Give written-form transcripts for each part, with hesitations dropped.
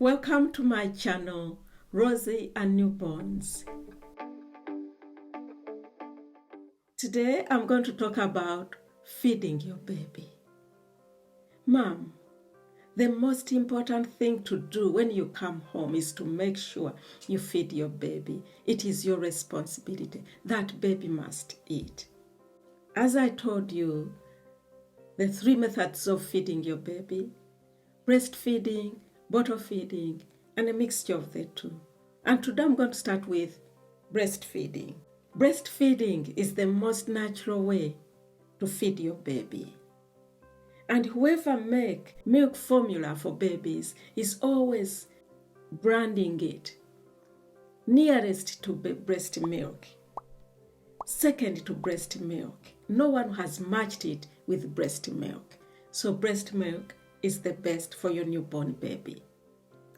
Welcome to my channel, Rosie and Newborns. Today I'm going to talk about feeding your baby. Mom, the most important thing to do when you come home is to make sure you feed your baby. It is your responsibility. That baby must eat. As I told you, the 3 methods of feeding your baby: breastfeeding, bottle feeding, and a mixture of the two. And today I'm going to start with breastfeeding. Breastfeeding is the most natural way to feed your baby. And whoever make milk formula for babies is always branding it nearest to breast milk, second to breast milk. No one has matched it with breast milk. So breast milk is the best for your newborn baby.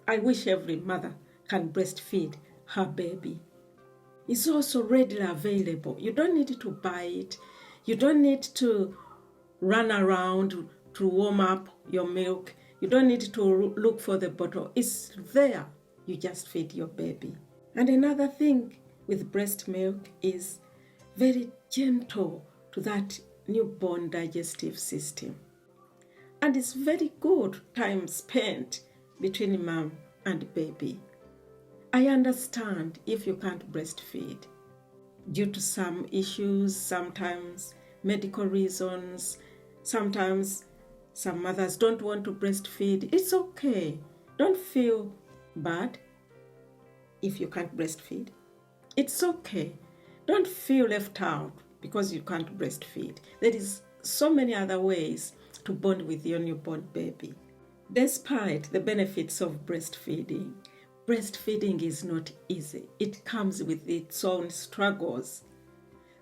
I wish every mother can breastfeed her baby. It's also readily available. You don't need to buy it. You don't need to run around to warm up your milk. You don't need to look for the bottle. It's there. You just feed your baby. And another thing with breast milk is very gentle to that newborn digestive system. And it's very good time spent between mom and baby. I understand if you can't breastfeed due to some issues, sometimes medical reasons, sometimes some mothers don't want to breastfeed. It's okay. Don't feel bad if you can't breastfeed. It's okay. Don't feel left out because you can't breastfeed. There is so many other ways to bond with your newborn baby. Despite the benefits of breastfeeding, breastfeeding is not easy. It comes with its own struggles.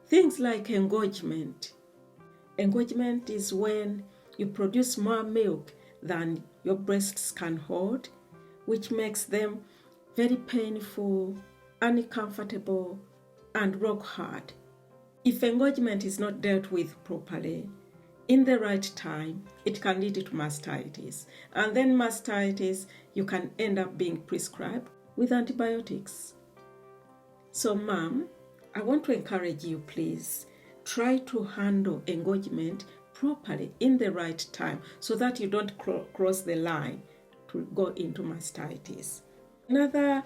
Things like engorgement. Engorgement is when you produce more milk than your breasts can hold, which makes them very painful, uncomfortable, and rock hard. If engorgement is not dealt with properly, in the right time, it can lead to mastitis. And then mastitis, you can end up being prescribed with antibiotics. So mom, I want to encourage you, please, try to handle engorgement properly in the right time so that you don't cross the line to go into mastitis. Another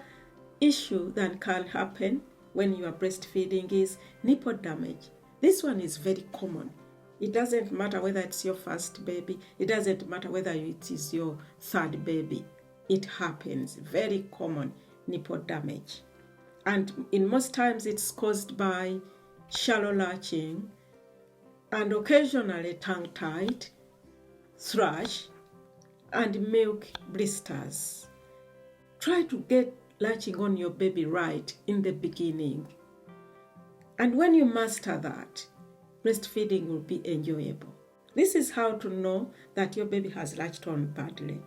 issue that can happen when you are breastfeeding is nipple damage. This one is very common. It doesn't matter whether it's your first baby. It doesn't matter whether it is your third baby. It happens. Very common nipple damage. And in most times it's caused by shallow latching and occasionally tongue-tied, thrush, and milk blisters. Try to get latching on your baby right in the beginning. And when you master that, breastfeeding will be enjoyable. This is how to know that your baby has latched on badly.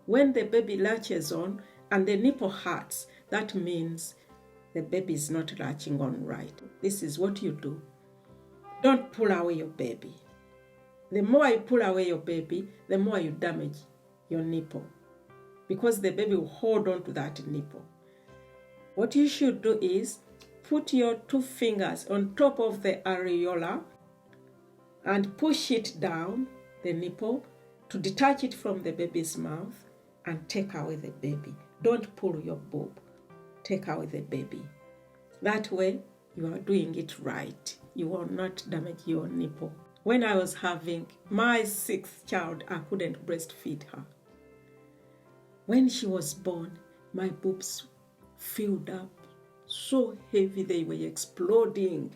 When the baby latches on and the nipple hurts, that means the baby is not latching on right. This is what you do. Don't pull away your baby. The more you pull away your baby, the more you damage your nipple, because the baby will hold on to that nipple. What you should do is put your 2 fingers on top of the areola and push it down the nipple to detach it from the baby's mouth and take away the baby. Don't pull your boob. Take away the baby. That way, you are doing it right. You will not damage your nipple. When I was having my 6th child, I couldn't breastfeed her. When she was born, my boobs filled up so heavy they were exploding.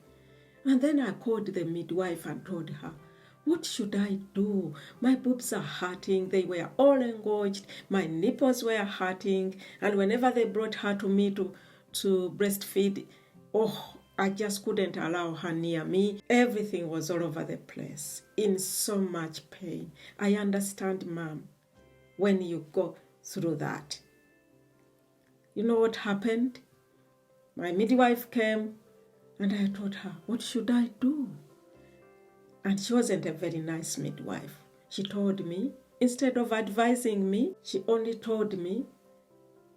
And then I called the midwife and told her, what should I do? My boobs are hurting. They were all engorged. My nipples were hurting. And whenever they brought her to me to breastfeed, I just couldn't allow her near me. Everything was all over the place, in so much pain. I understand, mom, when you go through that. You know what happened? My midwife came and I told her, what should I do? And she wasn't a very nice midwife. She told me, instead of advising me, she only told me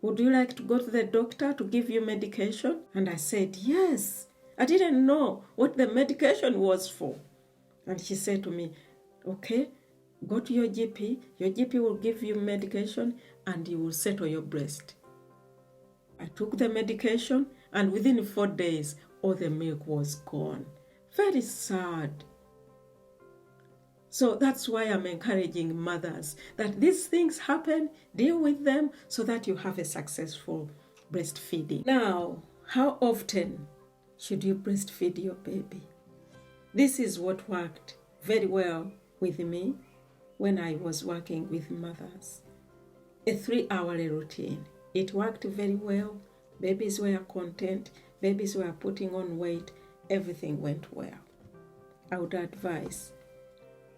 Would you like to go to the doctor to give you medication? And I said, yes. I didn't know what the medication was for. And she said to me, okay, go to your GP. Your GP will give you medication and you will settle your breast. I took the medication and within 4 days, all the milk was gone. Very sad. So that's why I'm encouraging mothers that these things happen, deal with them so that you have a successful breastfeeding. Now, how often should you breastfeed your baby? This is what worked very well with me when I was working with mothers. A 3-hourly routine. It worked very well. Babies were content. Babies were putting on weight. Everything went well. I would advise,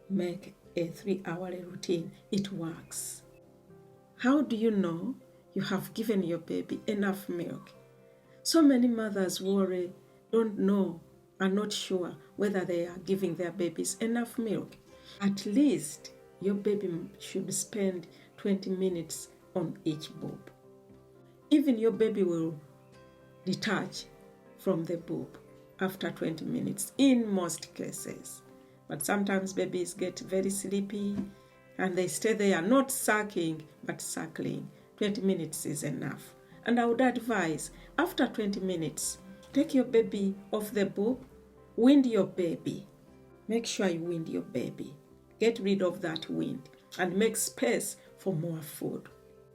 make a 3-hourly routine. It works. How do you know you have given your baby enough milk? So many mothers worry, don't know, are not sure whether they are giving their babies enough milk. At least your baby should spend 20 minutes on each boob. Even your baby will detach from the boob after 20 minutes in most cases. But sometimes babies get very sleepy and they stay there, not sucking, but suckling. 20 minutes is enough. And I would advise, after 20 minutes, take your baby off the boob, wean your baby. Make sure you wean your baby. Get rid of that wind and make space for more food.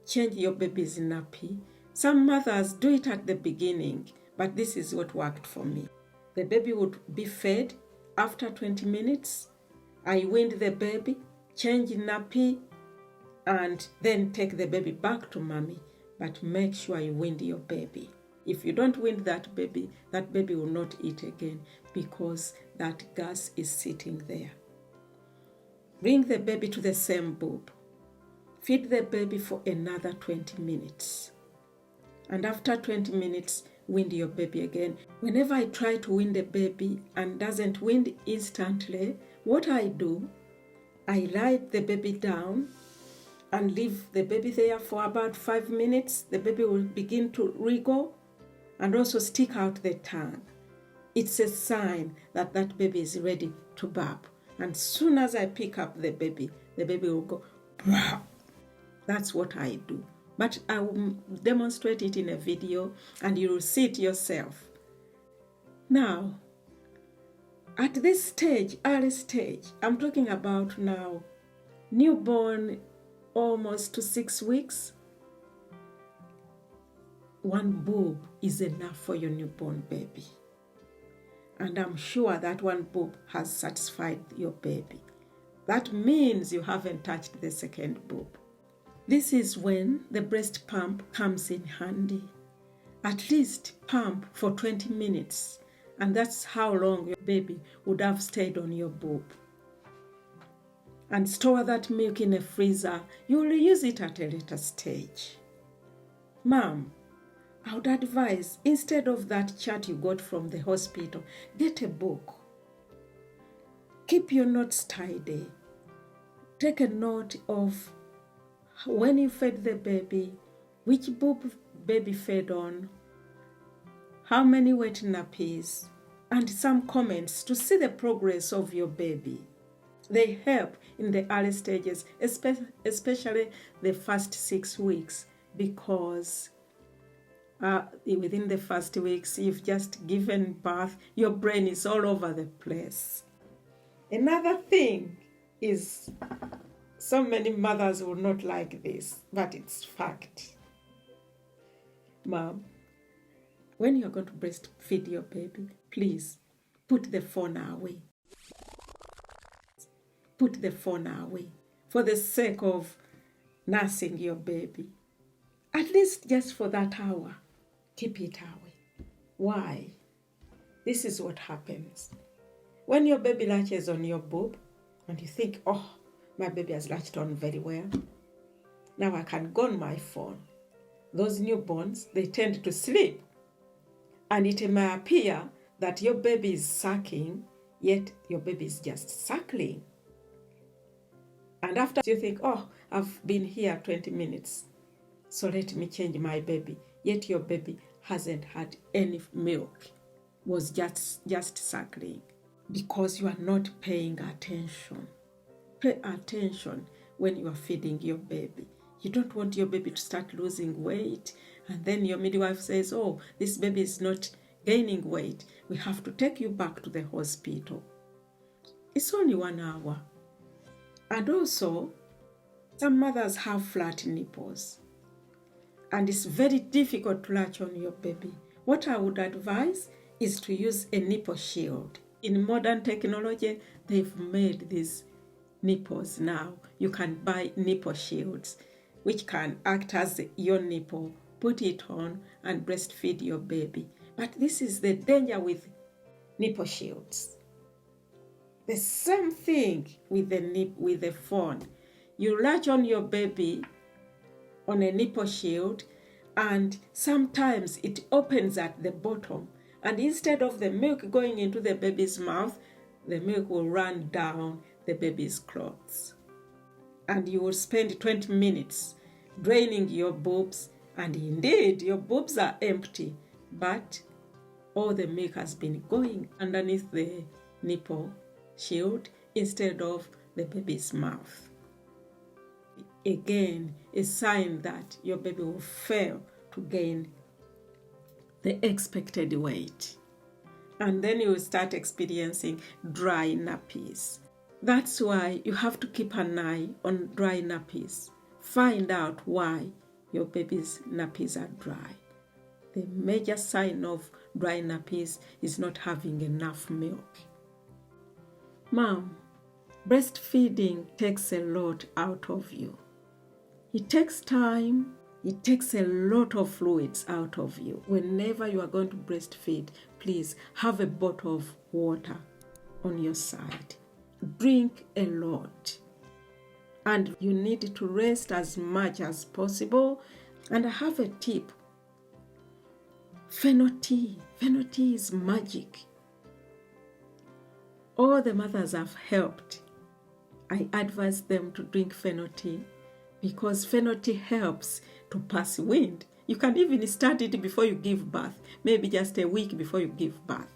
Change your baby's nappy. Some mothers do it at the beginning, but this is what worked for me. The baby would be fed after 20 minutes. I weaned the baby, change nappy, and then take the baby back to mommy. But make sure you wean your baby. If you don't wean that baby will not eat again because that gas is sitting there. Bring the baby to the same boob. Feed the baby for another 20 minutes. And after 20 minutes, wean your baby again. Whenever I try to wean the baby and doesn't wean instantly, what I do, I lie the baby down and leave the baby there for about 5 minutes. The baby will begin to wriggle and also stick out the tongue. It's a sign that that baby is ready to burp. And soon as I pick up the baby will go, burp. That's what I do. But I will demonstrate it in a video and you will see it yourself. Now, at this stage, early stage, I'm talking about now newborn almost to 6 weeks. 1 boob is enough for your newborn baby. And I'm sure that 1 boob has satisfied your baby. That means you haven't touched the second boob. This is when the breast pump comes in handy. At least pump for 20 minutes, and that's how long your baby would have stayed on your boob. And store that milk in a freezer. You will use it at a later stage. Mom, I would advise, instead of that chart you got from the hospital, get a book. Keep your notes tidy. Take a note of when you fed the baby, which boob baby fed on, how many wet nappies, and some comments to see the progress of your baby. They help in the early stages, especially the first 6 weeks, because within the first weeks, you've just given birth, your brain is all over the place. Another thing is, so many mothers will not like this, but it's fact. Mom, when you're going to breastfeed your baby, please put the phone away. Put the phone away for the sake of nursing your baby. At least just for that hour, keep it away. Why? This is what happens. When your baby latches on your boob and you think, oh, my baby has latched on very well, now I can go on my phone. Those newborns, they tend to sleep. And it may appear that your baby is sucking, yet your baby is just suckling. And after you think, oh, I've been here 20 minutes, so let me change my baby. Yet your baby hasn't had any milk, was just suckling, because you are not paying attention. Pay attention when you are feeding your baby. You don't want your baby to start losing weight, and then your midwife says, oh, this baby is not gaining weight. We have to take you back to the hospital. It's only 1 hour. And also, some mothers have flat nipples, and it's very difficult to latch on your baby. What I would advise is to use a nipple shield. In modern technology, they've made these nipples now. You can buy nipple shields, which can act as your nipple, put it on, and breastfeed your baby. But this is the danger with nipple shields. The same thing with the phone. You latch on your baby on a nipple shield, and sometimes it opens at the bottom, and instead of the milk going into the baby's mouth, the milk will run down the baby's clothes. And you will spend 20 minutes draining your boobs, and indeed your boobs are empty, but all the milk has been going underneath the nipple shield instead of the baby's mouth. Again, a sign that your baby will fail to gain the expected weight. And then you will start experiencing dry nappies. That's why you have to keep an eye on dry nappies. Find out why your baby's nappies are dry. The major sign of dry nappies is not having enough milk. Mom, breastfeeding takes a lot out of you. It takes time. It takes a lot of fluids out of you. Whenever you are going to breastfeed, please have a bottle of water on your side. Drink a lot. And you need to rest as much as possible. And I have a tip. Fennel tea. Fennel tea is magic. All the mothers I've helped, I advise them to drink fennel tea, because fennel tea helps to pass wind. You can even start it before you give birth, maybe just a week before you give birth.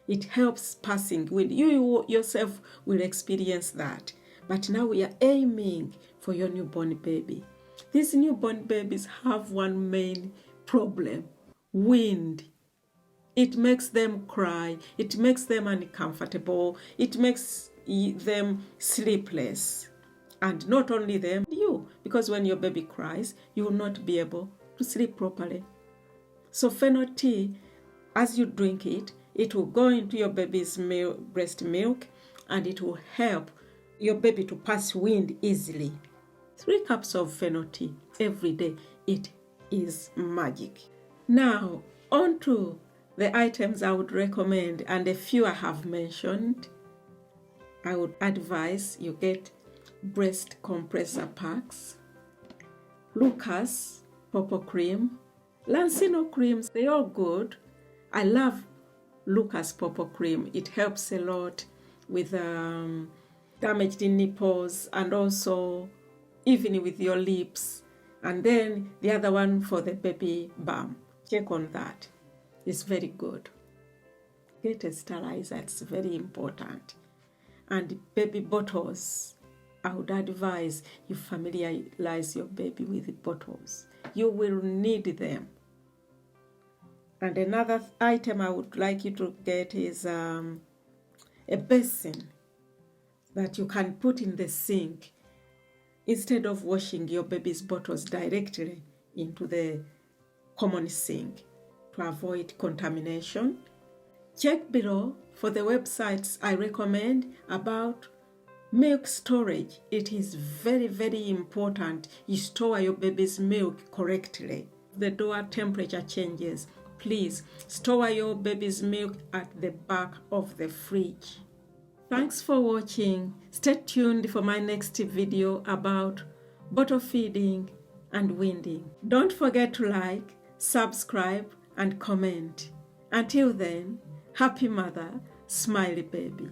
It helps passing wind. You yourself will experience that. But now we are aiming for your newborn baby. These newborn babies have one main problem: wind. It makes them cry. It makes them uncomfortable. It makes them sleepless. And not only them, you, because when your baby cries, you will not be able to sleep properly. So fennel tea, as you drink it, it will go into your baby's breast milk, and it will help your baby to pass wind easily. 3 cups of fennel tea every day. It is magic. Now, on to the items I would recommend, and a few I have mentioned. I would advise you get breast compressor packs, Lucas Popo cream, Lancino creams, they are good. I love Lucas Popo cream. It helps a lot with damaged nipples, and also even with your lips. And then the other one for the baby bump. Check on that. It's very good. Get a sterilizer, it's very important. And baby bottles, I would advise you familiarize your baby with the bottles. You will need them. And another item I would like you to get is a basin that you can put in the sink instead of washing your baby's bottles directly into the common sink to avoid contamination. Check below for the websites I recommend about milk storage. It is very, very important you store your baby's milk correctly. The door temperature changes. Please store your baby's milk at the back of the fridge. Thanks for watching. Stay tuned for my next video about bottle feeding and weaning. Don't forget to like, subscribe, and comment. Until then, happy mother, smiley baby.